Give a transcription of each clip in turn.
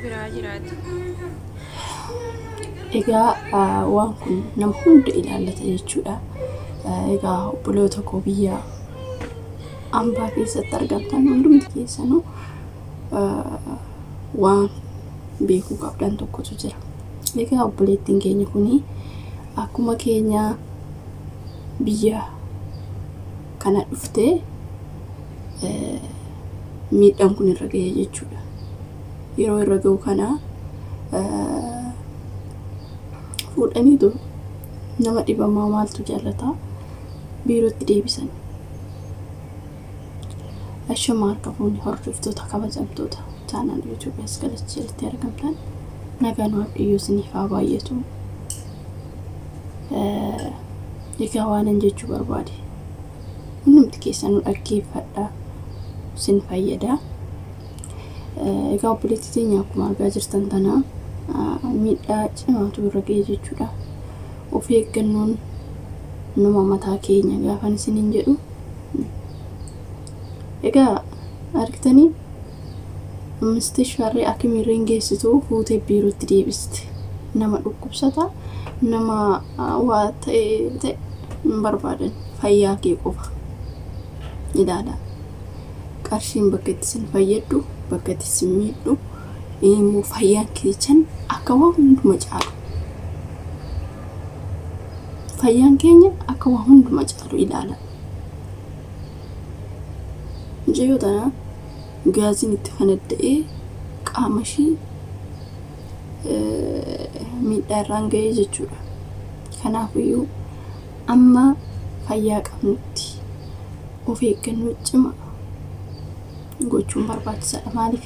biraa jiraatu. Egaa waan kun nama hunda ilaallata jechuudha. Egaa obboloota koo biyya ambaa keessatti argamtan hundumti keessanuu waan beekuu qabdan tokkotu jira. Egaa obboleettiin keenya kuni akkuma keenya biyya kana dhuftee miidhaan kun irra ga'ee jechuudha. Yeroo irra ga'u kana fuudhaniitu nama dhibamaa maaltu jaallata biirootti deebisan. Ashama harka fuuni hordoftoota kabajamtoota chaanal YouTube galatti argamtan nagaan waaqayyoo isiniif haa baay'atu. Egaa waan jechuu barbaade hundumti keessanuu dhaggeeffadhaa sin fayyada. Egaa obboleettii teenya akkuma argaa jirtan tana miidhaa cimaatu irra ga'ee jechuudha. Of eeggannoon nama mataa keenya gaafan isiniin jedhu. Egaa argitanii mustashfaarree akimiirreen geessituu fuutee biirootti deebiste. Nama dhukkubsata nama waa ta'e barbaadan fayyaa kee qofa ilaala. Qarshiin bakka itti sin fayyaddu bakka itti sin miidhu immoo fayyaan keechan akka waan hunduma caalu. Fayyaan keenya akka waan hunduma caalu ilaala. Jeyootana gaazin itti fanadda'ee qaama ishii miidhaa irraan ga'ee jechuudha. Kanaafiyyuu amma fayyaa qabnutti of eeggannoo cimaa gochuun barbaachisaadha. Maaliif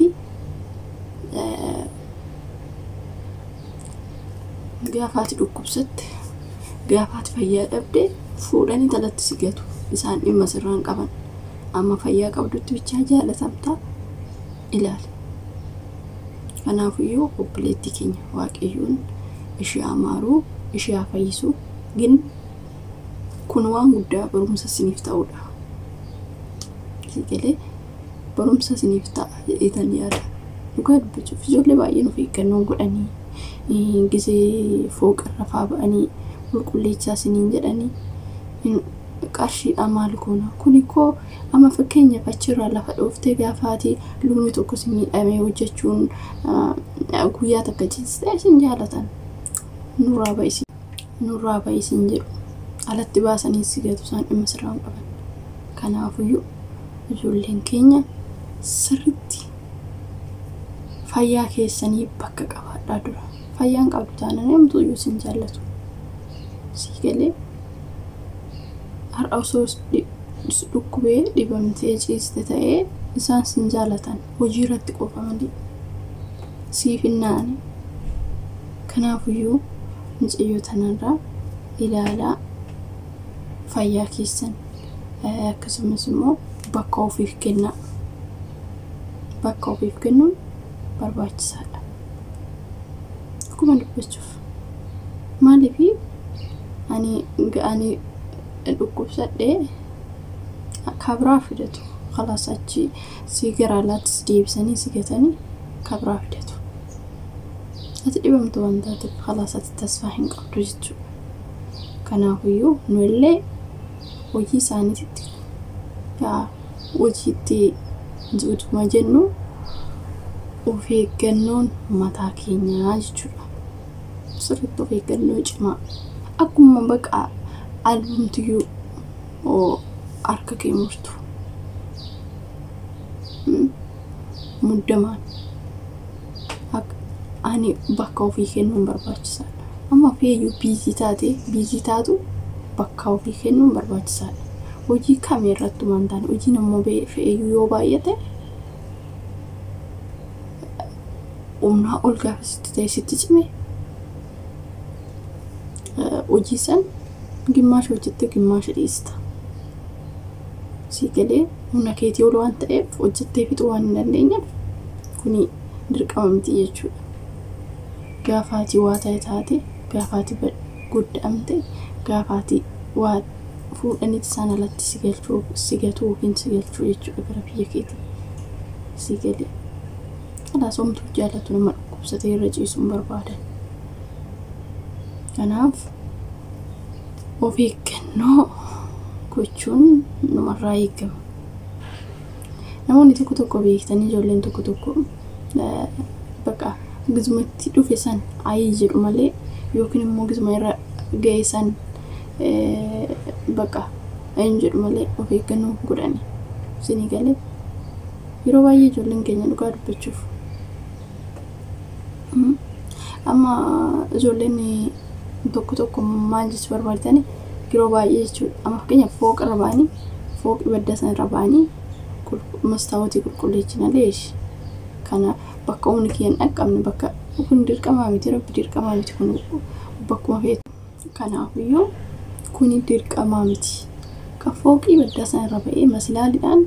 gaafaati dhukkubsatte gaafaati fayyaa dhabde fuudhanii talatti sigatu isaan dhimma sirraan qaban. Amma fayyaa qabdutti bichaa jaalatamta ilaali. Kanaafiyyuu obboleettii keenya waaqayyoon ishee amaaruu ishee fayyisu gin kun waan guddaa barumsa siniif ta'uudha. Sigalee barumsa siniif ta'a jedheetan yaada. Dhugaa dubbachuuf ijoollee baay'een of eeggannoo godhanii gisee fooqarra faa ba'anii qulqulleessaa siniin jedhanii qarshiidha maal goona. Kuni koo amma fakkeenyaaf achirraa lafa dhooftee gaafaati luumni tokko si miidhamee hojjechuun guyyaa takka jiistee isin jaalatan nurraa ba'isin jedhu alatti baasanii sigatu isaan dhimma sirraan qaban. Kanaafiyyuu ijoolleen keenya sirriitti fayyaa keessanii bakka qabaadhaa dura. Fayyaan qabdu taanaan namtuyyuu isin jaallatu. Sigalee har'a osoo dhukkubee dhibamtee ciiste ta'ee isaan sin jaalatan hojii irratti qofamanii siif hinnaani. Kanaafiyyuu mucayyoo tanarraa ilaalaa fayyaa keessan akkasumas immoo bakka ofiif kennaa. Bakka ofiif kennuun barbaachisaadha. Akkuma dubbachuuf maaliif ani dhukkubsadhee kabraa fidatu khalaas achi sigaraalaatti deebisanii sigatanii kabraa fidatu. Ati dhibamtu waan taateef khalaas ati tasfaa hin qabdu jechuudha. Kanaafiyyuu nullee hojii isaaniitti hojiitti utuma jennu of eeggannoon mataa keenyaa jechuudha. Sirriitti of eeggannoo cimaa akkuma baqa albumtiyyuu harka kee murtu muddamaan ani bakka ofii kennuun barbaachisaadha. Amma feeyyuu biizii taatu bakka ofii kennuun barbaachisaadha. Hojii kameerratti waan taane hojii nammoo feeyyuu yoo baay'ate humnaa ol gaafa sitti ta'e sitti cime hojii san gimmaasha hojjettee gimmaasha dhiista. Sigalee humna keetii ol waan ta'eef hojjettee fixuu waan hin dandeenyeef kuni dirqama miti jechuudha. Gaafaati waa ta'e taate gaafaati guddaamte gaafaati waa fuudhaniiti isaan alatti sigatuu yookiin sigalchuu jechuudha gara biyya keetii. Sigalee Kanaaf somtuu jaalatu nama dhukkubsatee irra ciisuun barbaadan. Kanaaf of eeggannoo gochuun namarraa eegama. Namoonni tokko beektanii ijoolleen tokko bakka gizumatti dhufe san ayii jedhu malee yookiin immoo gizuma irra ga'e san bakka ayin jedhu malee of eeggannoo godhani. Isinii galee yeroo baay'ee ijoolleen keenya dhugaa dubbachuuf amma ijoolleen tokko maal jechuu barbaadani yeroo baay'ee jechuudha. Amma fakkeenyaaf fooqa irra ba'anii fooqi badda san irra ba'anii mastaawotii qulqulleessina leeshi. Kana bakka humni kiyyan dhaqqabne bakka kun dirqamaa miti rabbi dirqamaa miti kun bakkuma feetu. Kanaafiyyuu kun dirqamaa miti. Kan fooqii badda san irra ba'ee maslaaliidhaan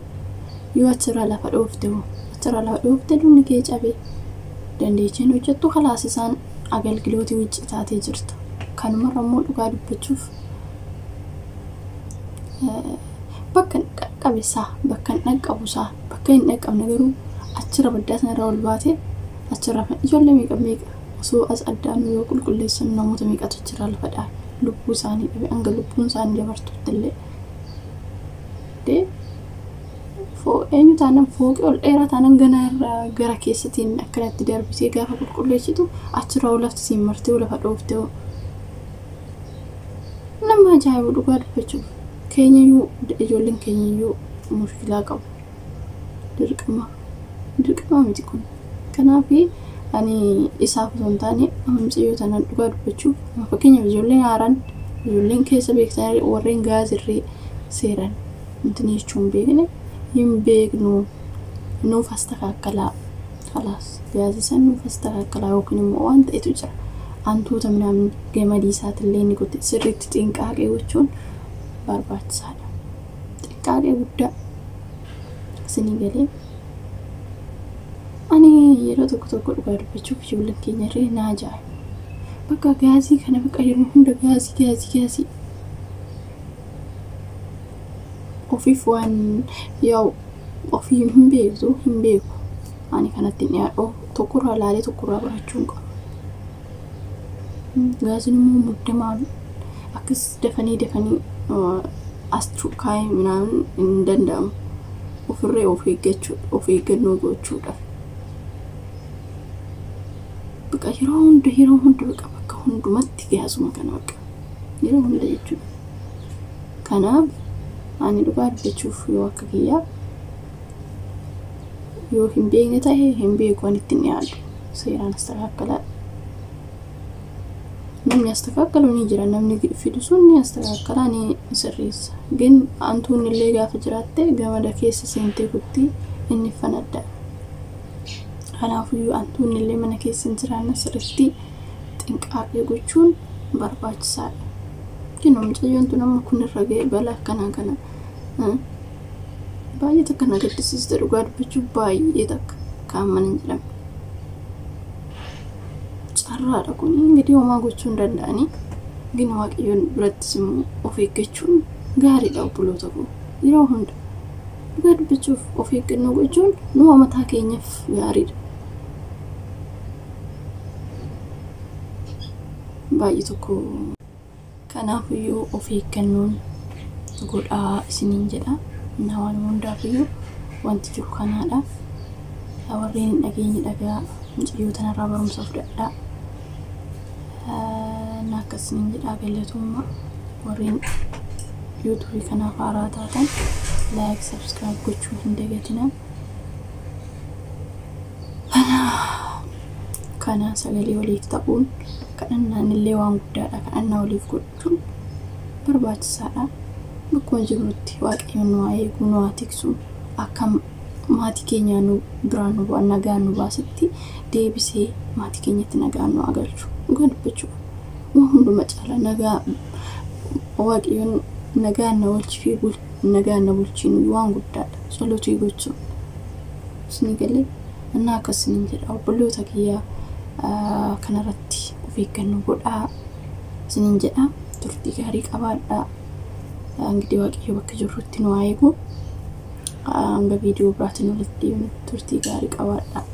yoo achirraa lafa dhoofte dunni kee cabee dandeecheen hojjettu khalaas isaan agalgilootii wicci taatee jirta. Kanumarra immoo dhugaa dubbachuuf bakka qaqqabeessaa bakka dhaqqabuusaa bakka hin dhaqqabne garuu achirra baddaa sana irraa ol baatee achirra ijoollee meeqa osoo as addaan yoo qulqulleessan namoota meeqatu achirraa lafa dha'a lubbuu isaanii dhabe hanga lubbuun isaanii dabartutti illee eenyu taanaan fooqii ol dheeraa taanaan ganaa irraa gara keessatiin akkanatti darbisee gaafa qulqulleessitu achirraa ol lafti siin martee lafa dhoofte nama ajaa'ibu dhugaa dubbachuuf. Keenyayyuu ijoolleen keenyayyuu mushkilaa qabu. Dirqama miti kun. Kanaaf ani isaaf osoo hin taane mucayyoo tanaan dhugaa dubbachuuf fakkeenyaaf ijoolleen haaraan ijoolleen keessa beektan warreen gaazirree seeran intini jechuun beekne hin beeknu nuuf astakakkalaa khalaas gaazisan nuuf astakakkalaa yookiin immoo waan ta'etu jira. Antuuta minaamin gamadii isaatillee ni qote sirriitti xinqaaqee gochuun barbaachisaadha. Xinqaaqee guddaa isinii galee ani yeroo tokko dhugaa dubbachuuf ijoolleen keenya irree naa ajaa'iba. Bakka gaazii kana bakka yeroo hunda gaazii ofiif waan yaa'u ofii hin beeku ani kanatti dhiyaadhu tokkorraa laalee tokkorraa barachuun qaba. Gaaziin immoo muddamaan akkas dafanii as tuqaa'ee minaan hin danda'amu. Ofirree of eeggannoo gochuudhaaf. Bakka yeroo hunda bakka hundumatti gaazuma kana bakka yeroo hunda jechuudha. Kanaaf ani dhugaa dubbachuuf yoo akka kiyyaa yoo hin beekne ta'e hin beeku waan ittiin dhiyaatu seeraan astakakkalaa. Namni astakakkalu ni jira namni fidu sun ni astakakkalaa ni sirreessa. Gin antuun illee gaafa jiraatte gamada keessa seentee kutti inni fanadda. Kanaafuu antuun illee mana keessa hin jiraanne sirriitti xinqaaqee gochuun barbaachisaadha. Mucayyoon tun amma kun irra ga'e balaa kana baay'ee takka na gaddisiiste dhugaa dubbachuuf baay'ee takka kaan mana hin jedhamne. Carraadha kun ingitii homaa gochuu hin danda'anii gina waaqayyoon birattis immoo of eeggachuun gaariidha obboloota koo. Yeroo hunda dhugaa dubbachuuf of eeggannoo gochuun nu mataa keenyaaf gaariidha. Baay'ee tokko kanaafiyyuu of eeggannoon godhaa isiniin jedha. Nawaan hundaafiyyuu wanti jiru kanaadha. Warreen dhageenyi dhagaa mucayyoo tanarraa barumsa fudhadhaa. Akkasiniin jedhaa galatoommaa warreen YouTube kanaaf haaraa taatan like subscribe gochuu hin dagatinaa. Kana sagalee waliif ta'uun kadhannaan illee waan guddaadha. Kadhannaa waliif godhuun barbaachisaadha. Bakkuma jirutti waaqayyoon nu haa eegu nu haa tiksu akka maatii keenya nu biraan nu nagaan nu baasitti deebisee maatii keenyatti nagaan nu agalchu. Dhugaa dubbachuuf waan hunduma caala nagaa waaqayyoon nagaan na oolchi fi nagaan na bulchiin waan guddaadha. Solotii gochuun isinii galee annaa akkasiniin jedha obboloota kiyyaa kanarratti of eeggannoo godhaa isiniin jedha. Turtii gaarii qabaadhaa. Angidi waaqayyo bakka jirrutti nu haa eegu. Hanga viidiyoo biraatiin walitti deemnu turtii gaarii qabaadhaa.